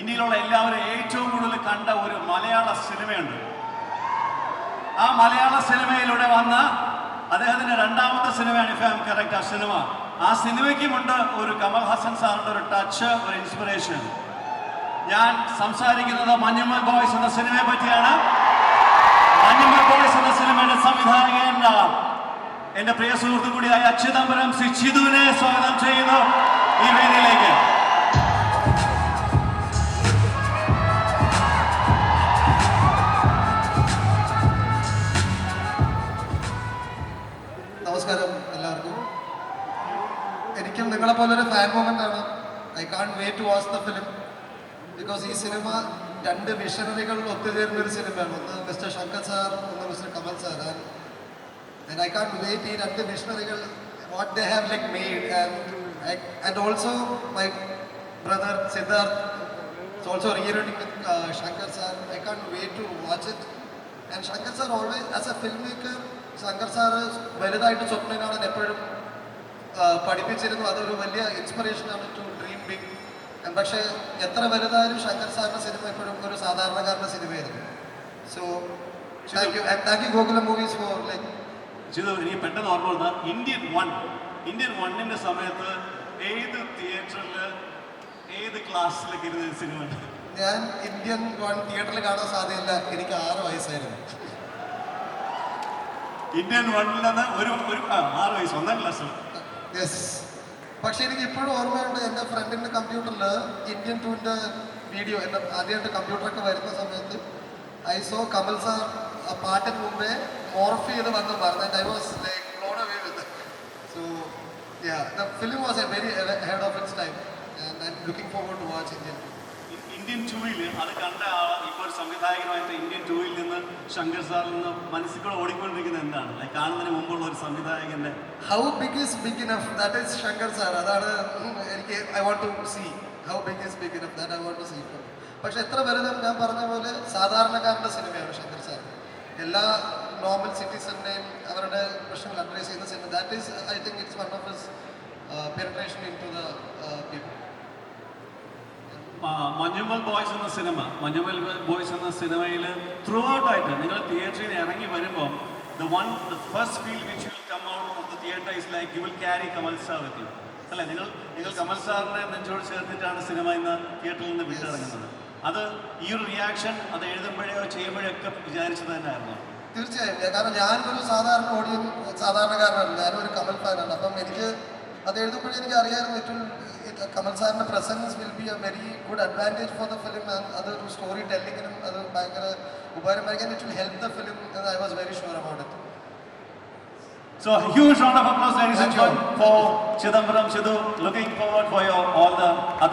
ഇന്ത്യയിലുള്ള എല്ലാവരും ഏറ്റവും കൂടുതൽ കണ്ട ഒരു മലയാള സിനിമയുണ്ട്. ആ മലയാള സിനിമയിലൂടെ വന്ന അദ്ദേഹത്തിന്റെ രണ്ടാമത്തെ സിനിമയാണ് ഇഫ് ഐ ആം കറക്റ്റ്. ആ സിനിമയ്ക്കുമുണ്ട് ഒരു കമൽ ഹാസൻ സാറിന്റെ ഒരു ടച്ച്, ഒരു ഇൻസ്പിറേഷൻ. ഞാൻ സംസാരിക്കുന്നത് മഞ്ഞുമൽ ബോയ്സ് എന്ന സിനിമയെ പറ്റിയാണ്. മഞ്ഞുമൽ ബോയ്സ് എന്ന സിനിമയുടെ സംവിധായകൻ എന്റെ പ്രിയ സുഹൃത്തു കൂടിയായ ചിദംബരം സി ചിതുവിനെ സ്വാഗതം ചെയ്യുന്നു ഈ വേദിയിലേക്ക്. നമസ്കാരം എല്ലാവർക്കും. എനിക്കും നിങ്ങളെ പോലൊരു ഫാൻ മൊമെന്റ് ആണ്. I can't wait to watch the film because ഈ സിനിമ രണ്ട് വിഷനറികൾ ഒത്തുചേരുന്ന ഒരു സിനിമയാണ്. ഒന്ന് മിസ്റ്റർ ശങ്കർ സാർ, ഒന്ന് mister Kamal sir. And I can't wait ഈ രണ്ട് വിഷനറികൾ what they have like made. And also my brother Siddharth is also reuniting with Shankar sir. I can't wait to watch it. And Shankar sir always, as a filmmaker, Shankar sir വലുതായിട്ട് സ്വപ്നം കാണാൻ എപ്പോഴും പഠിപ്പിച്ചിരുന്നു. അതൊരു വലിയ ഇൻസ്പിറേഷനാണ് to dream big. പക്ഷേ എത്ര വലുതായാലും ശങ്കർ സാറിൻ്റെ സിനിമ എപ്പോഴും ഒരു സാധാരണക്കാരൻ്റെ സിനിമയായിരുന്നു. So thank you Gokulam movies for like ചെയ്തു. എനിക്ക് പെട്ടെന്ന് ഓർമ്മ വന്ന ഇന്ത്യൻ വണ്ണിൻ്റെ സമയത്ത് ഏത് തിയേറ്ററിൽ ഏത് ക്ലാസ്സിലൊക്കെ ഇരുന്ന സിനിമ? ഞാൻ ഇന്ത്യൻ വൺ തിയേറ്ററിൽ കാണാൻ സാധ്യതയില്ല. എനിക്ക് 6 വയസ്സായിരുന്നു. ഇന്ത്യൻ വണ്ണിൽ നിന്ന് ഒരു 6 വയസ്സ്, 1ാം ക്ലാസ്സിൽ. യെസ്. പക്ഷെ എനിക്ക് ഇപ്പോഴും ഓർമ്മയുണ്ട്, എൻ്റെ ഫ്രണ്ടിൻ്റെ കമ്പ്യൂട്ടറിൽ ഇന്ത്യൻ 2ൻ്റെ വീഡിയോ, എൻ്റെ ആദ്യമായിട്ട് കമ്പ്യൂട്ടറൊക്കെ വരുന്ന സമയത്ത് ഐ സോ കമൽ സാർ ആ പാട്ടിന് മുമ്പേ മോർഫ് ചെയ്ത് വന്ന് പറഞ്ഞു. I was like blown away with. So the film was a very head of its time and I'm looking forward to watch Indian 2-ൽ അത് കണ്ട ആൾ ഇപ്പോൾ ഒരു സംവിധായകനായിട്ട് ഇന്ത്യൻ 2-ൽ നിന്ന് ശങ്കർ സാറിൽ നിന്ന് മനസ്സിൽ കൂടെ ഓടിക്കൊണ്ടിരിക്കുന്നത് എന്താണ്? ലൈക്ക് കാണുന്നതിന് മുമ്പുള്ള ഒരു സംവിധായകന്റെ how big is big enough, that is Shankar sir. അതാണ് എനിക്ക് I want to see how big is big enough, that I want to see. പക്ഷെ എത്ര വലുതും ഞാൻ പറഞ്ഞ പോലെ സാധാരണക്കാരൻ്റെ സിനിമയാണ് ശങ്കർ സാർ. എല്ലാ നോർമൽ സിറ്റിസണിനെയും അവരുടെ പ്രശ്നങ്ങൾ അഡ്രസ് ചെയ്യുന്ന സിനിമ. That is I think it's one of his penetration in to the people. Manjummel Boys എന്ന സിനിമയിൽ ത്രൂ ഔട്ടായിട്ട് നിങ്ങൾ തിയേറ്ററിൽ ഇറങ്ങി വരുമ്പോൾ the first feel which will come out of the theatre is like you will carry Kamal sir with you. അല്ലേ? നിങ്ങൾ കമൽ സാറിനെ നെഞ്ചോട് ചേർത്തിട്ടാണ് സിനിമ ഇന്ന് തിയേറ്ററിൽ നിന്ന് വിട്ടിറങ്ങുന്നത്. അത് ഈ ഒരു റിയാക്ഷൻ അത് എഴുതുമ്പോഴോ ചെയ്യുമ്പോഴോ ഒക്കെ വിചാരിച്ചത് തന്നെയായിരുന്നു? തീർച്ചയായും. കാരണം ഞാനൊരു സാധാരണക്കാരനല്ല, ഞാനൊരു കമൽ ഫാനാണ്. അപ്പം എനിക്ക് അത് എഴുതുമ്പോഴേ എനിക്ക് അറിയാമായിരുന്നു കമൽ സാറിൻ്റെ presence will be a very good advantage for the film. അതൊരു സ്റ്റോറി ടെല്ലിങ്ങിനും അത് ഭയങ്കര ഉപകാരമായിരിക്കാൻ it will help the film. I was very sure about it. So a huge round of applause, ladies and gentlemen, for Chidambaram Chidu. Looking forward for your all the other